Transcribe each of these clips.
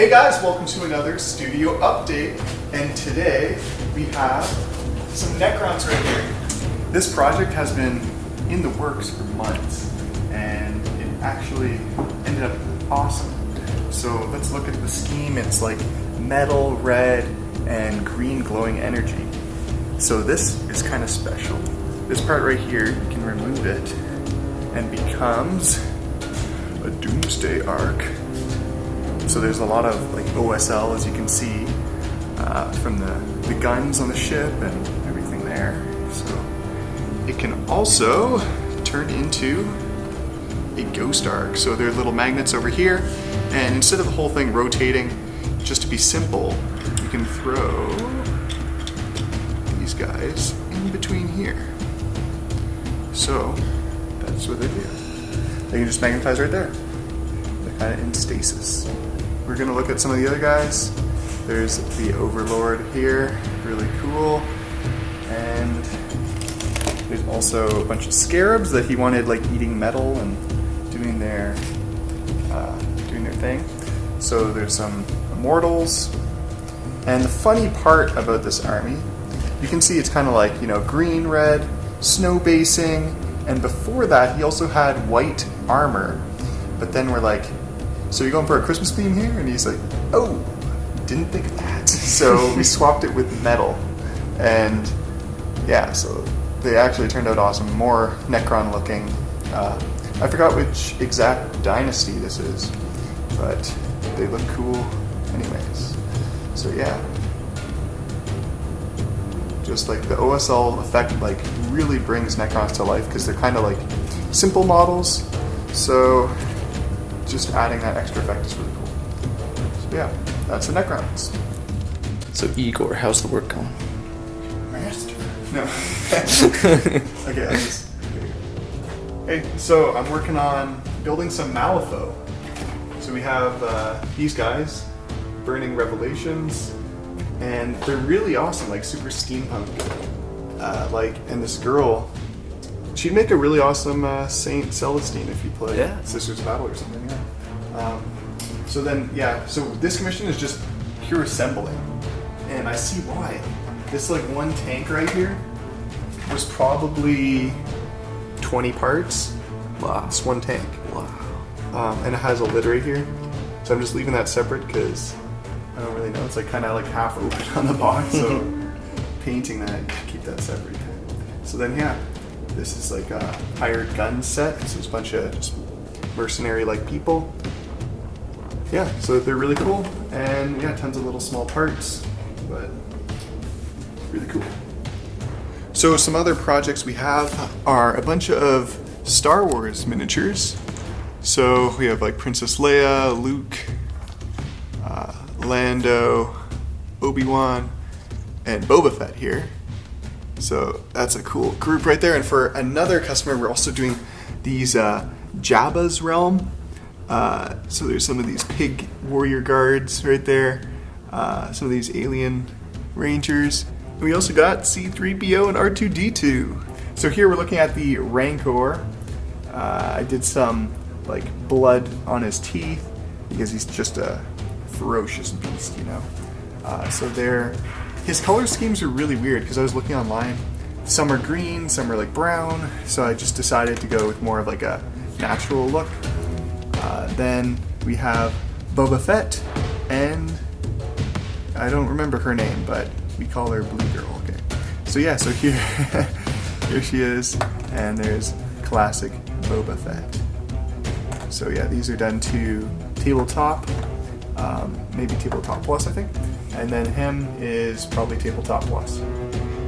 Hey guys, welcome to another studio update, and today we have some Necrons right here. This project has been in the works for months, and it actually ended up awesome. So let's look at the scheme. It's like metal, red, and green glowing energy. So this is kind of special. This part right here, you can remove it, and becomes a Doomsday Arc. So there's a lot of like OSL, as you can see, from the guns on the ship and everything there. So it can also turn into a Ghost Arc. So there are little magnets over here, and instead of the whole thing rotating, just to be simple, you can throw these guys in between here. So that's what they do. They can just magnetize right there. They're kind of in stasis. We're gonna look at some of the other guys. There's the Overlord here, really cool. And there's also a bunch of scarabs that he wanted like eating metal and doing their thing. So there's some immortals. And the funny part about this army, you can see it's kind of like, green, red, snow basing, and before that he also had white armor. But then we're like, so you're going for a Christmas theme here? And he's like, oh, didn't think of that. So we swapped it with metal. And yeah, so they actually turned out awesome. More Necron looking. I forgot which exact dynasty this is, but they look cool anyways. So yeah. Just like the OSL effect like really brings Necrons to life because they're kind of like simple models. So just adding that extra effect is really cool. So yeah, that's the Necrons. So Igor, how's the work going? Master. No. Okay. Hey, so I'm working on building some Malifaux. So we have these guys, Burning Revelations, and they're really awesome, like super steampunk. And this girl, she'd make a really awesome Saint Celestine if you play Sisters of Battle or something. Yeah. So this commission is just pure assembling, and I see why. This like one tank right here was probably 20 parts. Wow. This one tank. Wow. And it has a lid right here, so I'm just leaving that separate because I don't really know. It's like kind of like half open on the box, so painting that, keep that separate. So then this is like a hired gun set. So it's a bunch of just mercenary like people. Yeah, so they're really cool, and tons of little small parts, but really cool. So some other projects we have are a bunch of Star Wars miniatures. So we have like Princess Leia, Luke, Lando, Obi-Wan, and Boba Fett here. So that's a cool group right there. And for another customer, we're also doing these Jabba's Realm. So there's some of these pig warrior guards right there. Some of these alien rangers. And we also got C-3PO and R2-D2. So here we're looking at the Rancor. I did some like blood on his teeth because he's just a ferocious beast, So his color schemes are really weird because I was looking online. Some are green, some are like brown. So I just decided to go with more of like a natural look. Then we have Boba Fett, and I don't remember her name, but we call her Blue Girl. Okay. So here, here she is, and there's classic Boba Fett. So these are done to tabletop, maybe tabletop plus, I think, and then him is probably tabletop plus.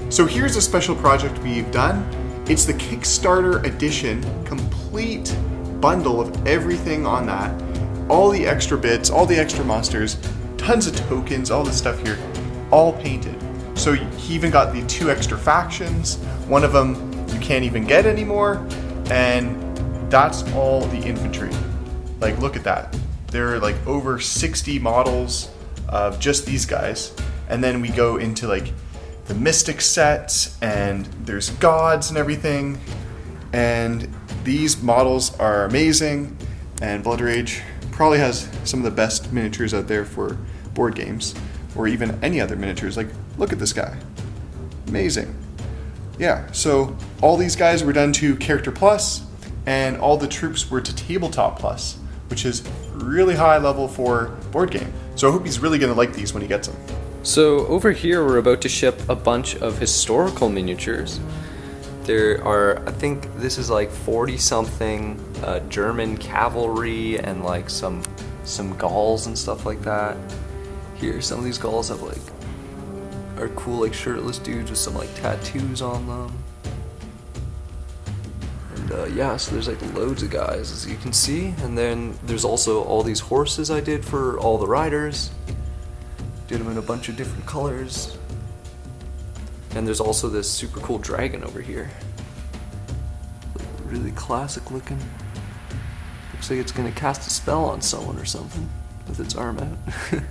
So here's a special project we've done. It's the Kickstarter edition, complete bundle of everything on that, all the extra bits, all the extra monsters, tons of tokens, all this stuff here, all painted. So he even got the 2 extra factions. One of them you can't even get anymore, and that's all the infantry. Like, look at that. There are like over 60 models of just these guys, and then we go into like the mystic sets, and there's gods and everything, and these models are amazing, and Blood Rage probably has some of the best miniatures out there for board games, or even any other miniatures. Like, look at this guy. Amazing. Yeah, so all these guys were done to Character Plus, and all the troops were to Tabletop Plus, which is really high level for board game. So I hope he's really gonna like these when he gets them. So over here we're about to ship a bunch of historical miniatures. There are, I think this is like 40 something German cavalry and like some Gauls and stuff like that. Here, some of these Gauls have like, are cool like shirtless dudes with some like tattoos on them. And yeah, so there's like loads of guys as you can see. And then there's also all these horses I did for all the riders. Did them in a bunch of different colors. And there's also this super cool dragon over here. Really classic looking. Looks like it's gonna cast a spell on someone or something with its arm out.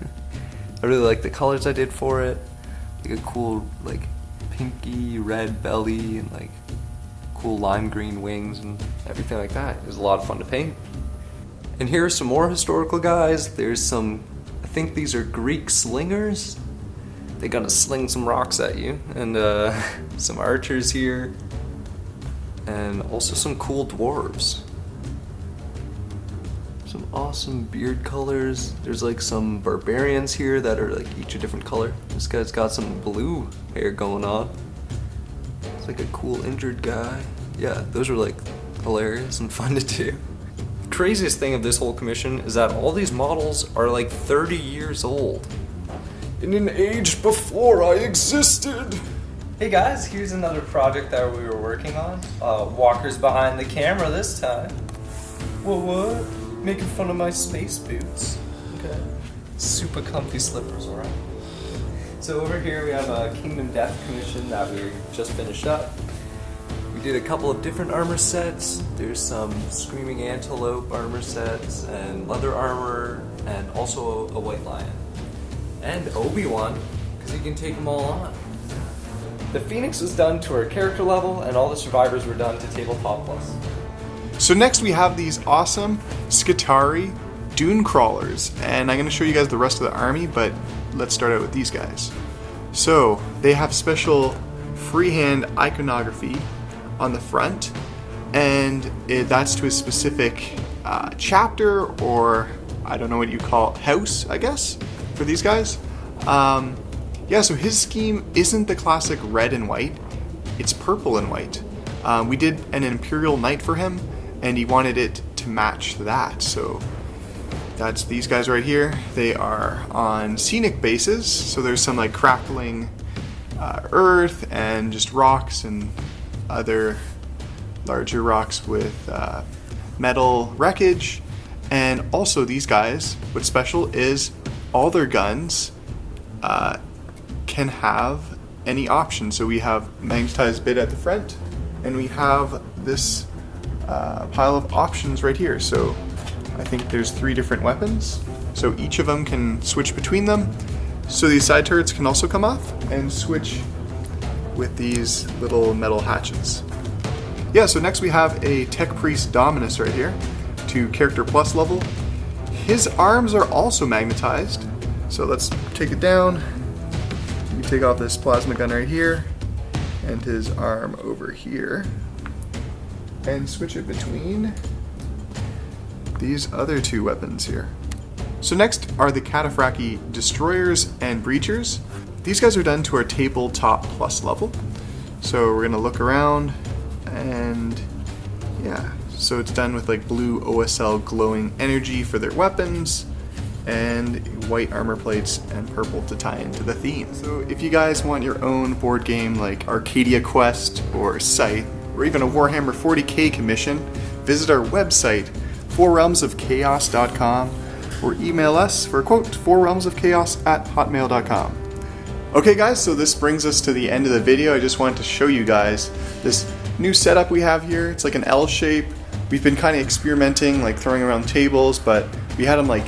I really like the colors I did for it. Like a cool like pinky red belly and like cool lime green wings and everything like that. It was a lot of fun to paint. And here are some more historical guys. There's some, I think these are Greek slingers. They're gonna sling some rocks at you. And some archers here. And also some cool dwarves. Some awesome beard colors. There's like some barbarians here that are like each a different color. This guy's got some blue hair going on. It's like a cool injured guy. Yeah, those are like hilarious and fun to do. The craziest thing of this whole commission is that all these models are like 30 years old. In an age before I existed. Hey guys, here's another project that we were working on. Walker's behind the camera this time. What? Making fun of my space boots. Okay. Super comfy slippers, alright? So over here we have a Kingdom Death commission that we just finished up. We did a couple of different armor sets. There's some Screaming Antelope armor sets and leather armor and also a White Lion. And Obi-Wan, because he can take them all on. The Phoenix was done to our character level and all the survivors were done to Tabletop Plus. So next we have these awesome Scutari Dune crawlers, and I'm going to show you guys the rest of the army, but let's start out with these guys. So they have special freehand iconography on the front, and that's to a specific chapter, or I don't know what you call it, house, I guess, for these guys. Yeah, so his scheme isn't the classic red and white, it's purple and white. We did an Imperial Knight for him, and he wanted it to match that, so that's these guys right here. They are on scenic bases, so there's some like crackling earth and just rocks and other larger rocks with metal wreckage. And also these guys, what's special is all their guns can have any option. So we have magnetized bit at the front, and we have this pile of options right here. So I think there's 3 different weapons, so each of them can switch between them. So these side turrets can also come off and switch with these little metal hatchets. Yeah, so next we have a Tech Priest Dominus right here to Character Plus level. His arms are also magnetized, so let's take it down. You take off this plasma gun right here and his arm over here and switch it between these other 2 weapons here. So next are the Cataphracti Destroyers and Breachers. These guys are done to our Tabletop Plus level. So we're gonna look around, and yeah, so it's done with like blue OSL glowing energy for their weapons, and white armor plates and purple to tie into the theme. So if you guys want your own board game like Arcadia Quest or Scythe, or even a Warhammer 40k commission, visit our website, 4realmsofchaos.com, or email us for a quote, 4realmsofchaos@hotmail.com. Okay guys, so this brings us to the end of the video. I just wanted to show you guys this new setup we have here. It's like an L shape. We've been kind of experimenting, like throwing around tables, but we had them like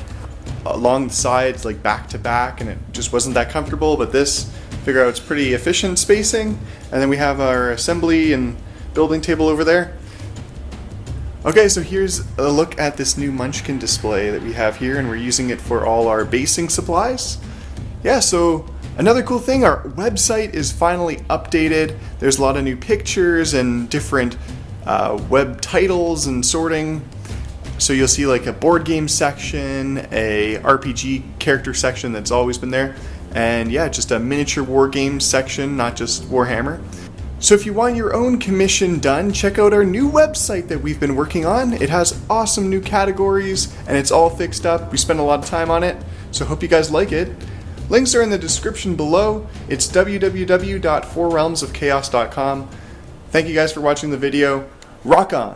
along the sides, like back to back, and it just wasn't that comfortable. But this, figure out it's pretty efficient spacing. And then we have our assembly and building table over there. Okay, so here's a look at this new Munchkin display that we have here, and we're using it for all our basing supplies. Yeah, so another cool thing, our website is finally updated. There's a lot of new pictures and different web titles and sorting. So you'll see like a board game section, a RPG character section that's always been there, and yeah, just a miniature war game section, not just Warhammer. So if you want your own commission done, check out our new website that we've been working on. It has awesome new categories and it's all fixed up. We spent a lot of time on it, so hope you guys like it. Links are in the description below. It's www.4realmsofchaos.com. Thank you guys for watching the video. Rock on!